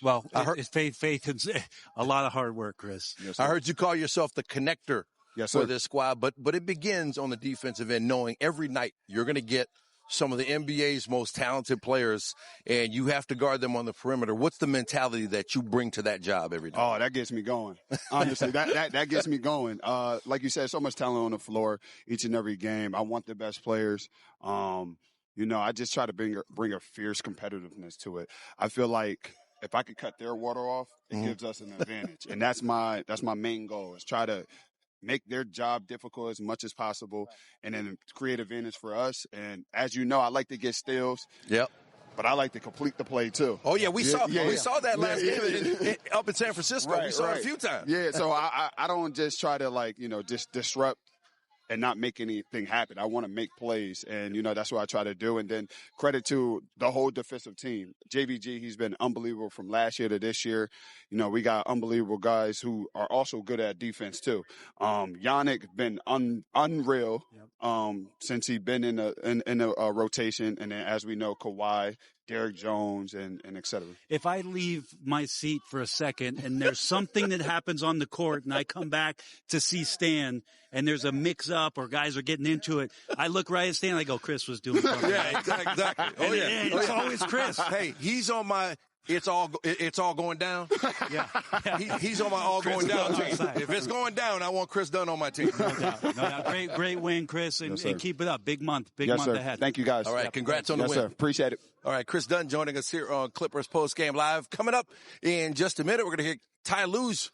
Well, it's faith and a lot of hard work, Chris. Yes, I heard you call yourself the connector for this squad, but it begins on the defensive end, knowing every night you're going to get some of the NBA's most talented players, and you have to guard them on the perimeter. What's the mentality that you bring to that job every day? Oh, that gets me going. Honestly, that gets me going. Like you said, so much talent on the floor each and every game. I want the best players. I just try to bring a fierce competitiveness to it. I feel like if I could cut their water off, it gives us an advantage, and that's my main goal, is try to make their job difficult as much as possible, and then create advantage for us. And as you know, I like to get steals. Yep. But I like to complete the play too. Oh yeah, we saw that last game up in San Francisco. Right, we saw it a few times. Yeah, so I don't just try to just disrupt and not make anything happen. I want to make plays, and that's what I try to do. And then credit to the whole defensive team. JVG, he's been unbelievable from last year to this year. We got unbelievable guys who are also good at defense too. YANIC been unreal since he's been in a rotation, and then as we know, Kawhi, Derek Jones, and et cetera. If I leave my seat for a second and there's something that happens on the court and I come back to see Stan and there's a mix-up or guys are getting into it, I look right at Stan and I go, Chris was doing something. Yeah, exactly. Oh, yeah. It's always Chris. Hey, he's on my it's all going down. Yeah. He's on my all going down team. If it's going down, I want Chris Dunn on my team. No doubt. Great win, Chris, and keep it up. Big month ahead. Thank you, guys. All right, congrats on the win. Sir. Appreciate it. All right, Chris Dunn joining us here on Clippers Post Game Live. Coming up in just a minute, we're going to hear Ty Lue's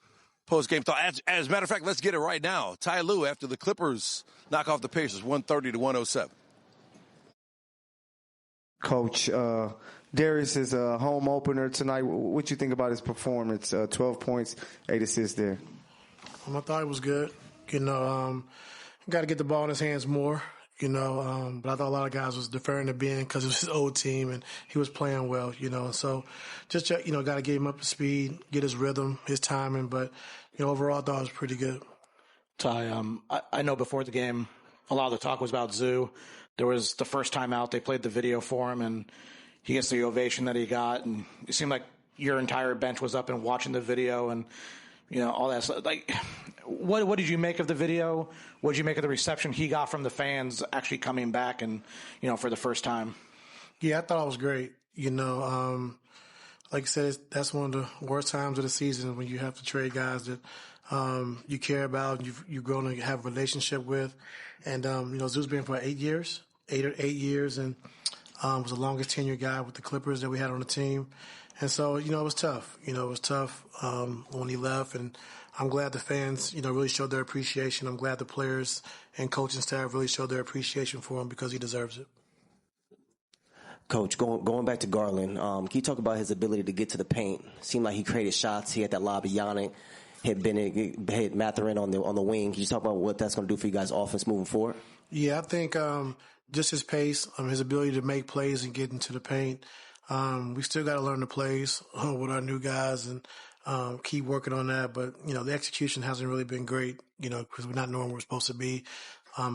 post game thought. As a matter of fact, let's get it right now. Ty Lue after the Clippers knock off the Pacers 130-107. Coach, Darius's home opener tonight. What you think about his performance? 12 points, 8 assists there. I thought it was good. Got to get the ball in his hands more. But I thought a lot of guys was deferring to Ben because it was his old team and he was playing well. So just got to get him up to speed, get his rhythm, his timing. But overall, I thought it was pretty good. Ty, I know before the game, a lot of the talk was about Zoo. There was the first time out, they played the video for him, and he gets the ovation that he got. And it seemed like your entire bench was up and watching the video and, all that stuff. Like, what did you make of the video? What did you make of the reception he got from the fans actually coming back and, for the first time? Yeah, I thought it was great. Like I said, that's one of the worst times of the season when you have to trade guys that you care about, you're going to have a relationship with. And, Zoo's been for 8 years, eight years, and was the longest tenured guy with the Clippers that we had on the team. And so, it was tough. It was tough when he left, and I'm glad the fans, really showed their appreciation. I'm glad the players and coaching staff really showed their appreciation for him because he deserves it. Coach, going back to Garland, can you talk about his ability to get to the paint? Seemed like he created shots. He had that lob at Yannick, hit Mathurin on the wing. Can you talk about what that's going to do for you guys' offense moving forward? Yeah, I think just his pace, his ability to make plays and get into the paint. We still got to learn the plays with our new guys and keep working on that. But, the execution hasn't really been great, because we're not knowing where we're supposed to be.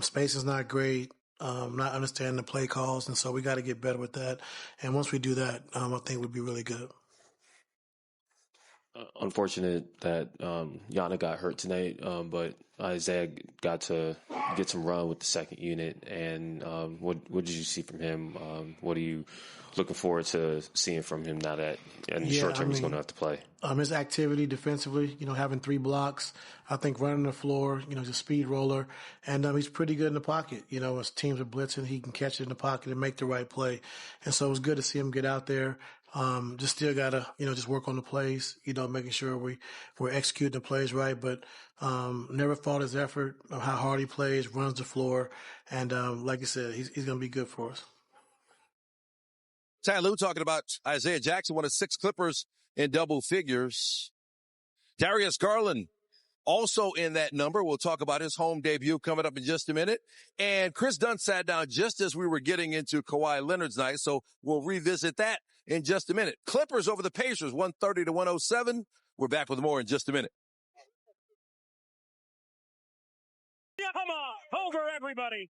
Space is not great. Not understanding the play calls, and so we got to get better with that. And once we do that, I think we'll be really good. Unfortunate that Yana got hurt tonight, but Isaiah got to get some run with the second unit. And what did you see from him? What are you looking forward to seeing from him now that in the short term he's going to have to play? His activity defensively, having 3 blocks, I think running the floor, he's a speed roller, and he's pretty good in the pocket. As teams are blitzing, he can catch it in the pocket and make the right play. And so it was good to see him get out there. Just still gotta, just work on the plays, making sure we're executing the plays right, but, never fault his effort of how hard he plays, runs the floor. And, like I said, he's going to be good for us. Ty Lue talking about Isaiah Jackson, one of 6 Clippers in double figures. Darius Garland also in that number. We'll talk about his home debut coming up in just a minute. And Chris Dunn sat down just as we were getting into Kawhi Leonard's night, so we'll revisit that in just a minute. Clippers over the Pacers, 130-107. We're back with more in just a minute. Yama over everybody.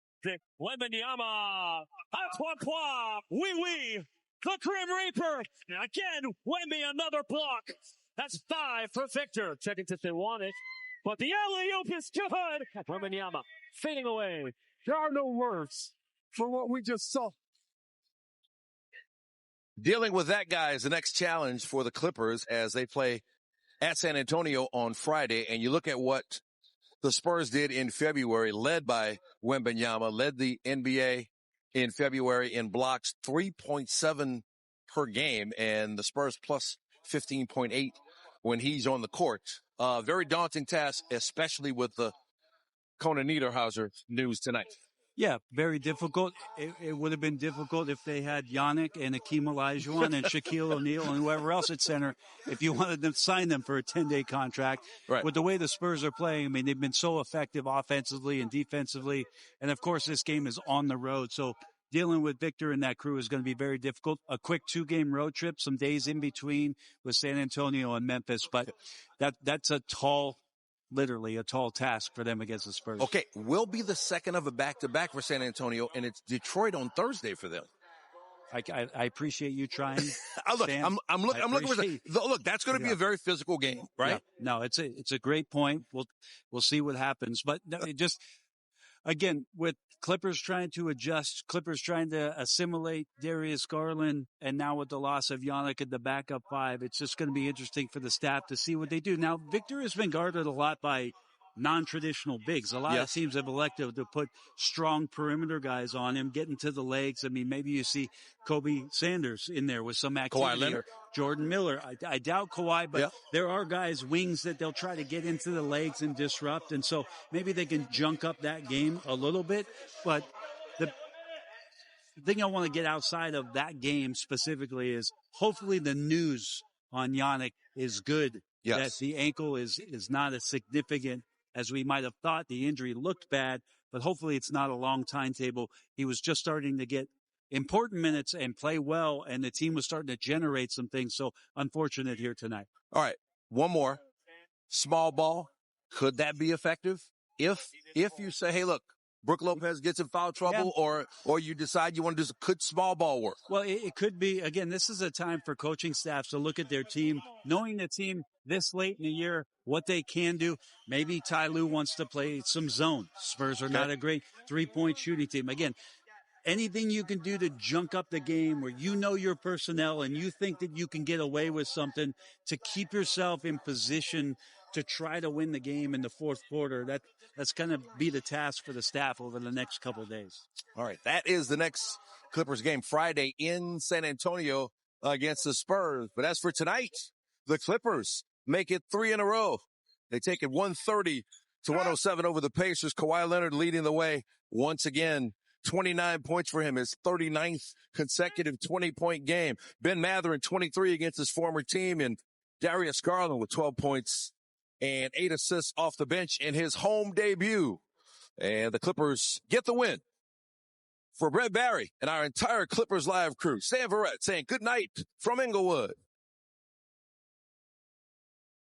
WEMBANYAMA. À 3 points. Oui, oui. the Grim Reaper. Again, Wemby, another block. That's 5 for Victor. Checking to YANIC. But the alley-oop is good. WEMBANYAMA fading away. There are no words for what we just saw. Dealing with that, guys, the next challenge for the Clippers as they play at San Antonio on Friday. And you look at what the Spurs did in February, led by WEMBANYAMA, led the NBA in February in blocks, 3.7 per game, and the Spurs plus 15.8 when he's on the court. Very daunting task, especially with the KONAN NIEDERHAUSER news tonight. Yeah, very difficult. It would have been difficult if they had YANIC and Akeem Olajuwon and Shaquille O'Neal and whoever else at center if you wanted to sign them for a 10-day contract. Right. With the way the Spurs are playing, I mean, they've been so effective offensively and defensively. And, of course, this game is on the road. So dealing with Victor and that crew is going to be very difficult. A quick 2-game road trip, some days in between with San Antonio and Memphis. But that's literally a tall task for them against the Spurs. Okay, will be the second of a back-to-back for San Antonio, and it's Detroit on Thursday for them. I appreciate you trying. Look, I'm looking for look. That's going to be a very physical game, right? Yeah. No, it's a great point. We'll see what happens, but it just again with Clippers trying to adjust, Clippers trying to assimilate Darius Garland, and now with the loss of YANIC at the backup 5, it's just going to be interesting for the staff to see what they do. Now, Victor has been guarded a lot by non-traditional bigs. A lot of teams have elected to put strong perimeter guys on him, getting to the legs. I mean, maybe you see Kobe Sanders in there with some activity. Kawhi Leonard. Or Jordan Miller. I doubt Kawhi, but there are guys, wings, that they'll try to get into the legs and disrupt. And so maybe they can junk up that game a little bit. But the thing I want to get outside of that game specifically is hopefully the news on YANIC is good. Yes. That the ankle is not as significant as we might have thought. The injury looked bad, but hopefully it's not a long timetable. He was just starting to get important minutes and play well, and the team was starting to generate some things. So unfortunate here tonight. All right, one more. Small ball, could that be effective? If you say, hey, look, Brook Lopez gets in foul trouble, or you decide you want to do, could small ball work? Well, it could be. Again, this is a time for coaching staffs to look at their team, knowing the team this late in the year, what they can do. Maybe Ty Lue wants to play some zone. Spurs are not a great three-point shooting team. Again, anything you can do to junk up the game where you know your personnel and you think that you can get away with something to keep yourself in position to try to win the game in the fourth quarter, that's going to be the task for the staff over the next couple of days. All right, that is the next Clippers game Friday in San Antonio against the Spurs. But as for tonight, the Clippers make it 3 in a row. They take it 130-107 over the Pacers. Kawhi Leonard leading the way once again. 29 points for him, his 39th consecutive 20-point game. Ben Mathurin, 23 against his former team, and Darius Garland with 12 points and 8 assists off the bench in his home debut. And the Clippers get the win. For Brett Barry and our entire Clippers Live crew, Stan Verrett saying good night from Inglewood.